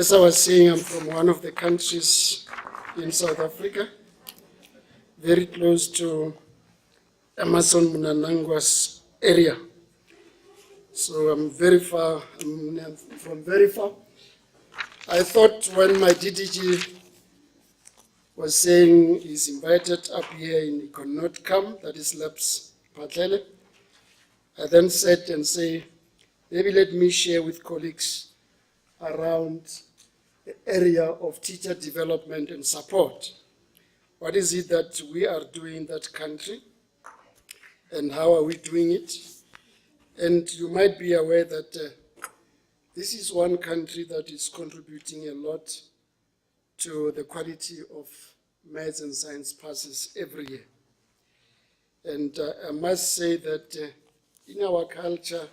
As I was saying, I'm from one of the countries in South Africa, very close to Amazon Mnangagwa's area. So I'm very far, I'm from very far. I thought when my DDG was saying he's invited up here and he could not come, that is Laps Patlele, I then said and say, maybe let me share with colleagues around the area of teacher development and support. What is it that we are doing in that country and how are we doing it? And you might be aware that this is one country that is contributing a lot to the quality of maths and science passes every year. And I must say that in our culture,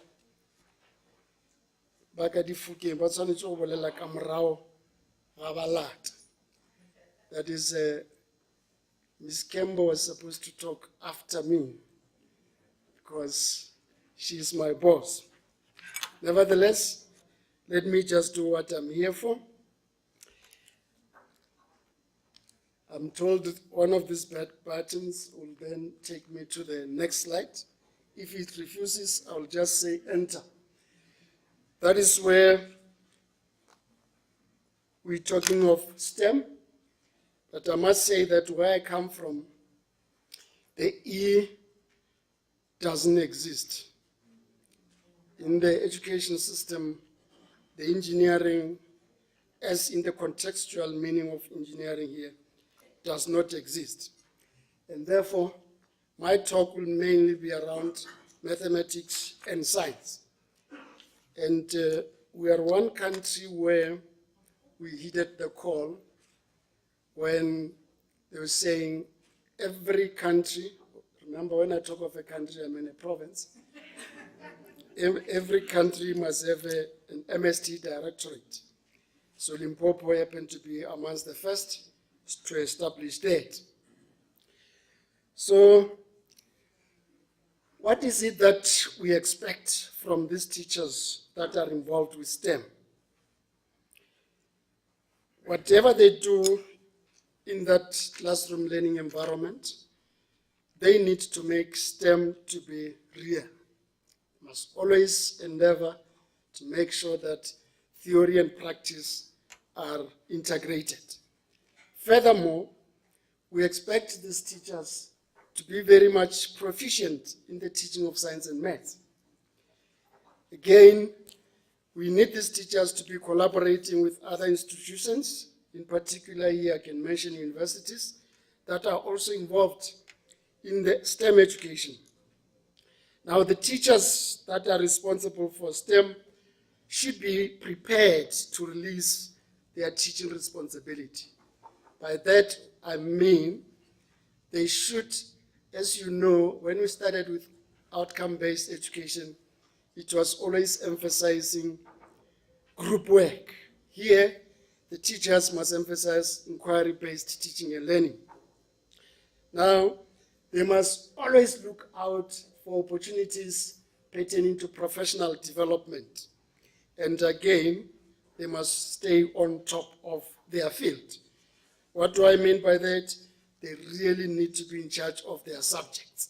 that is, Ms. Kembo was supposed to talk after me because she is my boss. Nevertheless, let me just do what I'm here for. I'm told that one of these buttons will then take me to the next slide. If it refuses, I'll just say enter. That is where we're talking of STEM. But I must say that where I come from, the E doesn't exist. In the education system, the engineering, as in the contextual meaning of engineering here, does not exist. And therefore, my talk will mainly be around mathematics and science. And we are one country where we heeded the call when they were saying every country, remember when I talk of a country, I mean a province, every country must have an MST directorate. So Limpopo happened to be amongst the first to establish that. So what is it that we expect from these teachers that are involved with STEM? Whatever they do in that classroom learning environment, they need to make STEM to be real. Must always endeavor to make sure that theory and practice are integrated. Furthermore, we expect these teachers to be very much proficient in the teaching of science and maths. Again, we need these teachers to be collaborating with other institutions. In particular, here I can mention universities that are also involved in the STEM education. Now, the teachers that are responsible for STEM should be prepared to release their teaching responsibility. By that, I mean they should, as you know, when we started with outcome-based education, it was always emphasizing group work. Here, the teachers must emphasize inquiry-based teaching and learning. Now, they must always look out for opportunities pertaining to professional development. And again, they must stay on top of their field. What do I mean by that? They really need to be in charge of their subjects.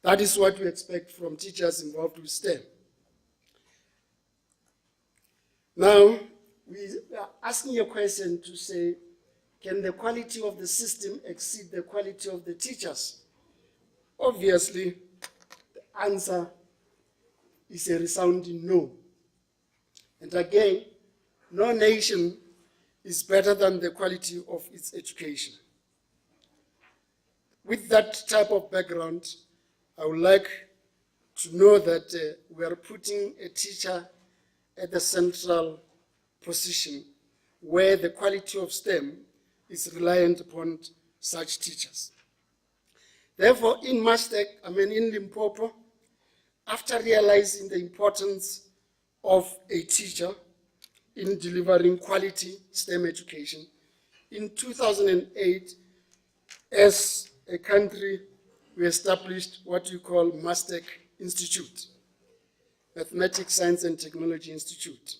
That is what we expect from teachers involved with STEM. Now, we are asking a question to say, can the quality of the system exceed the quality of the teachers? Obviously, the answer is a resounding no. And again, no nation is better than the quality of its education. With that type of background, I would like to know that we are putting a teacher at the central position where the quality of STEM is reliant upon such teachers. Therefore, in in Limpopo, after realizing the importance of a teacher in delivering quality STEM education, in 2008, as a country, we established what we call MASTEC Institute, Mathematics, Science and Technology Institute.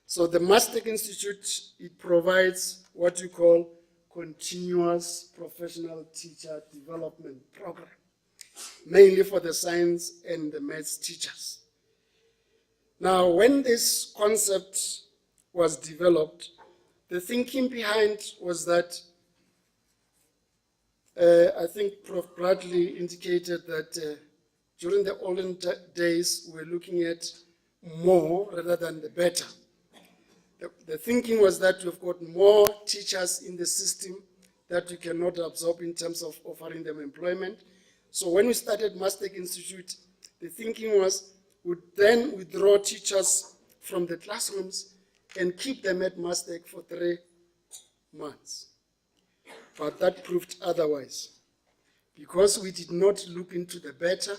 So the Mastec Institute, it provides what you call continuous professional teacher development program, mainly for the science and the maths teachers. Now, when this concept was developed, the thinking behind was that I think Prof. Bradley indicated that during the olden days, we're looking at more rather than the better. The thinking was that we've got more teachers in the system that we cannot absorb in terms of offering them employment. So when we started Mastec Institute, the thinking was we'd then withdraw teachers from the classrooms and keep them at Mastec for 3 months. But that proved otherwise. Because we did not look into the better,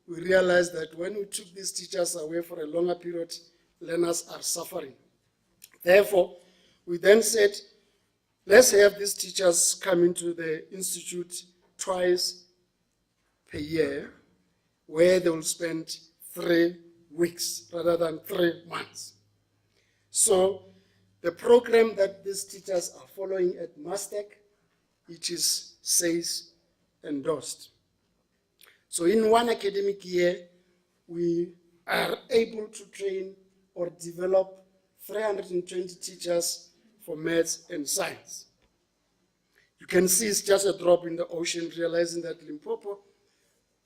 we realized that when we took these teachers away for a longer period, learners are suffering. Therefore, we then said, let's have these teachers come into the institute twice per year, where they will spend 3 weeks rather than 3 months. So the program that these teachers are following at Mastec, it is SACE endorsed. So in 1 academic year, we are able to train or develop 320 teachers for maths and science. You can see it's just a drop in the ocean, realizing that Limpopo,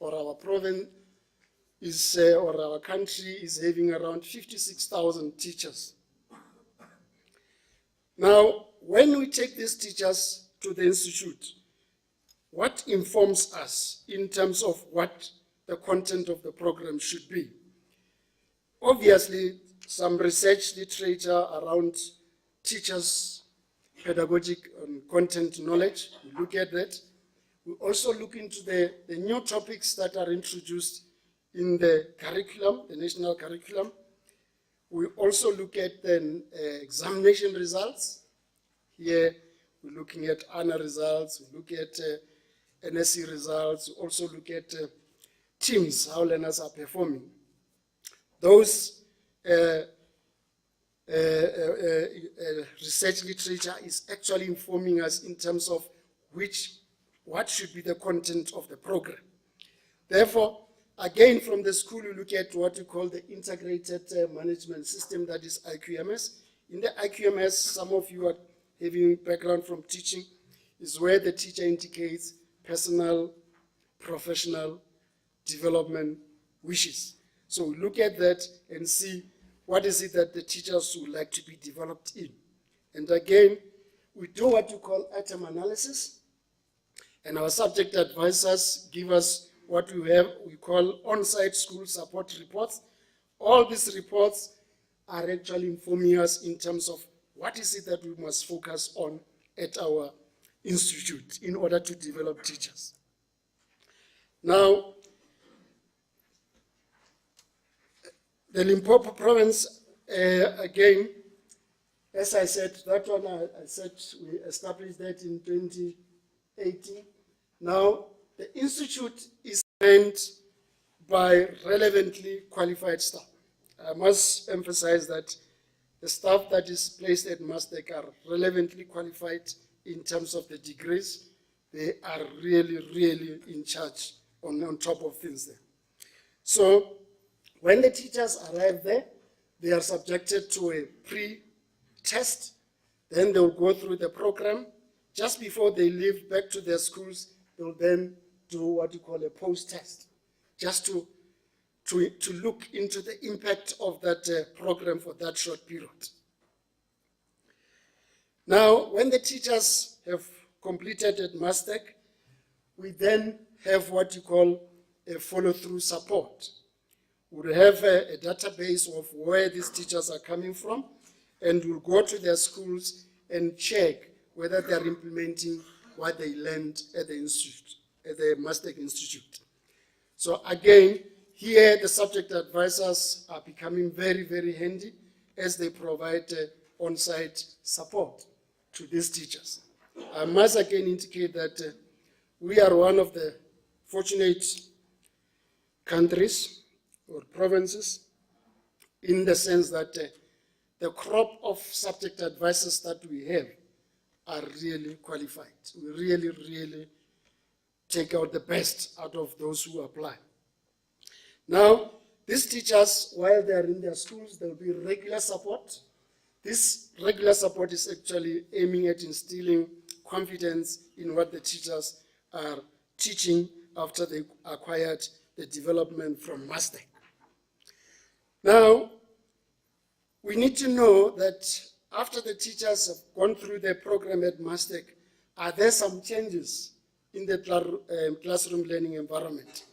or our province, or our country is having around 56,000 teachers. Now, when we take these teachers to the institute, what informs us in terms of what the content of the program should be? Obviously, some research literature around teachers' pedagogic and content knowledge, we look at that. We also look into the new topics that are introduced in the curriculum, the national curriculum. We also look at the examination results. Here, we're looking at ANA results, we look at NSC results, we also look at teams, how learners are performing. Those research literature is actually informing us in terms of what should be the content of the program. Therefore, again, from the school, we look at what we call the integrated management system, that is IQMS. In the IQMS, some of you are having background from teaching, is where the teacher indicates personal, professional development wishes. So we look at that and see what is it that the teachers would like to be developed in. And again, we do what we call item analysis, and our subject advisors give us what we call on-site school support reports. All these reports are actually informing us in terms of what is it that we must focus on at our institute in order to develop teachers. Now, the Limpopo province, again, as I said, that one I said we established that in 2018. Now, the institute is manned by relevantly qualified staff. I must emphasize that the staff that is placed at Mastec are relevantly qualified in terms of the degrees. They are really, really in charge on top of things there. So when the teachers arrive there, they are subjected to a pre-test. Then they'll go through the program. Just before they leave back to their schools, they'll then do what you call a post-test, just to look into the impact of that program for that short period. Now, when the teachers have completed at Mastec, we then have what you call a follow-through support. We'll have a database of where these teachers are coming from, and we'll go to their schools and check whether they're implementing what they learned at the institute, at the Mastec Institute. So again, here the subject advisors are becoming very, very handy as they provide on-site support to these teachers. I must again indicate that we are one of the fortunate countries or provinces in the sense that the crop of subject advisors that we have are really qualified. We really, really take out the best out of those who apply. Now, these teachers, while they're in their schools, there will be regular support. This regular support is actually aiming at instilling confidence in what the teachers are teaching after they acquired the development from MASTEC. Now, we need to know that after the teachers have gone through the program at MASTEC, are there some changes in the classroom learning environment?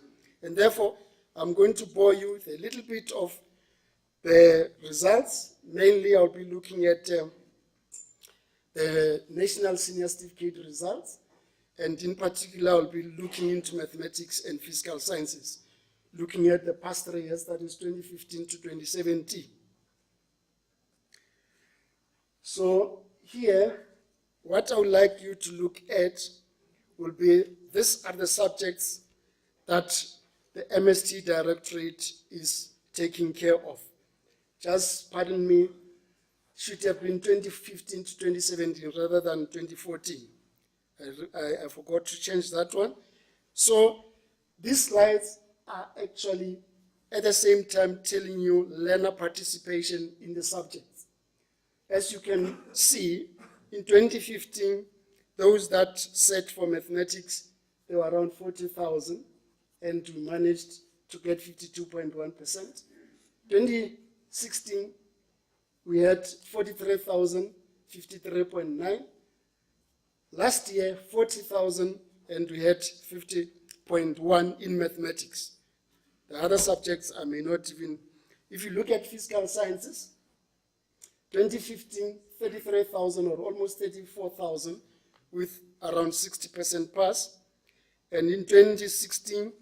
And therefore, I'm going to bore you with a little bit of the results. Mainly, I'll be looking at the National Senior Certificate results, and in particular, I'll be looking into mathematics and physical sciences, looking at the past 3 years, that is 2015 to 2017. So here, what I would like you to look at will be, these are the subjects that the MST Directorate is taking care of. Just pardon me, should have been 2015 to 2017 rather than 2014. I forgot to change that one. So these slides are actually at the same time telling you learner participation in the subjects. As you can see, in 2015, those that sat for mathematics, they were around 40,000, and we managed to get 52.1%. 2016, we had 43,000, 53.9. Last year, 40,000, and we had 50.1 in mathematics. The other subjects I may not even, if you look at physical sciences, 2015, 33,000 or almost 34,000 with around 60% pass. And in 2016,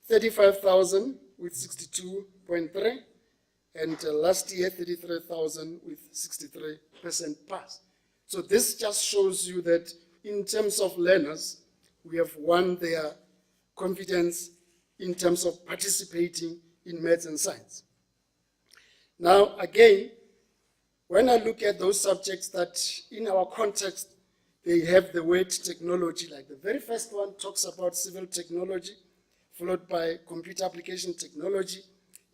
35,000 with 62.3. And last year, 33,000 with 63% pass. So this just shows you that in terms of learners, we have won their confidence in terms of participating in maths and science. Now, again, when I look at those subjects that in our context, they have the word technology, like the very first one talks about civil technology, followed by computer application technology,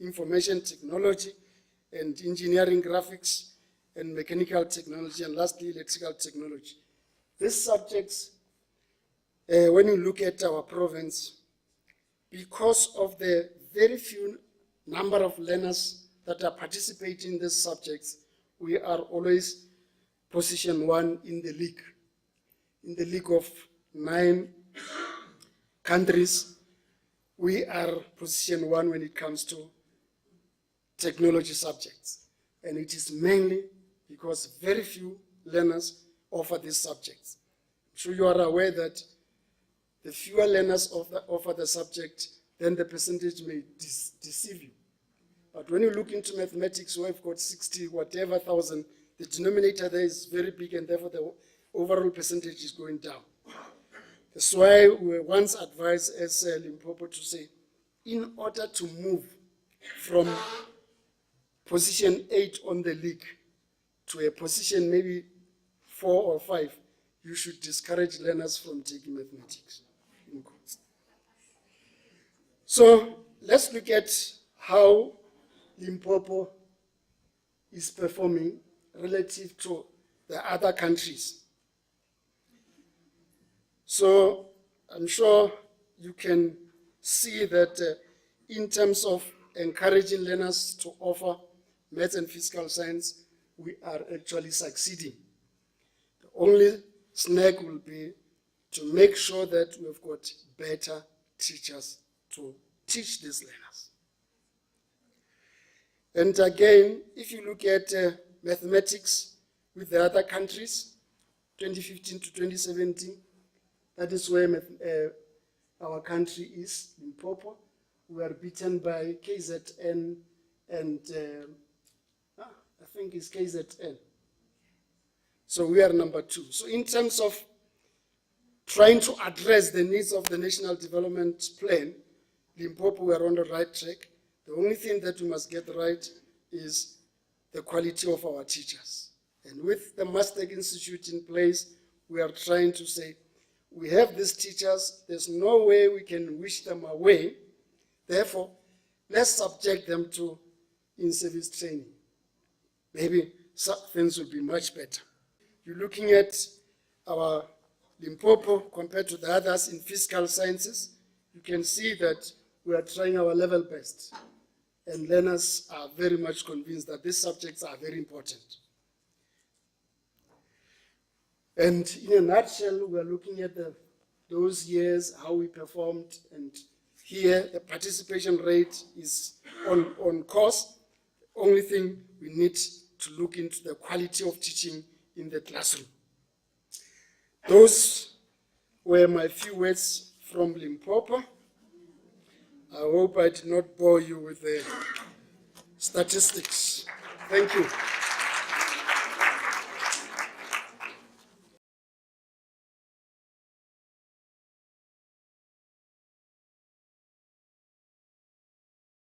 information technology, and engineering graphics, and mechanical technology, and lastly, electrical technology. These subjects, when you look at our province, because of the very few number of learners that are participating in these subjects, we are always position 1 in the league. In the league of 9 countries, we are position 1 when it comes to technology subjects. And it is mainly because very few learners offer these subjects. I'm sure you are aware that the fewer learners offer the subject, then the percentage may deceive you. But when you look into mathematics, where we've got 60 whatever thousand, the denominator there is very big, and therefore the overall percentage is going down. That's why we were once advised as Limpopo to say, in order to move from position 8 on the league to a position maybe 4 or 5, you should discourage learners from taking mathematics. So let's look at how Limpopo is performing relative to the other countries. So I'm sure you can see that in terms of encouraging learners to offer maths and physical science, we are actually succeeding. The only snag will be to make sure that we've got better teachers to teach these learners. And again, if you look at mathematics with the other countries, 2015 to 2017, that is where our country is, Limpopo. We are beaten by KZN and I think it's KZN. So we are number 2. So in terms of trying to address the needs of the National Development Plan, Limpopo, we are on the right track. The only thing that we must get right is the quality of our teachers. And with the Mastec Institute in place, we are trying to say, we have these teachers, there's no way we can wish them away. Therefore, let's subject them to in-service training. Maybe things will be much better. You're looking at our Limpopo compared to the others in physical sciences. You can see that we are trying our level best. And learners are very much convinced that these subjects are very important. And in a nutshell, we are looking at those years, how we performed, and here the participation rate is on course. The only thing we need to look into the quality of teaching in the classroom. Those were my few words from Limpopo. I hope I did not bore you with the statistics. Thank you.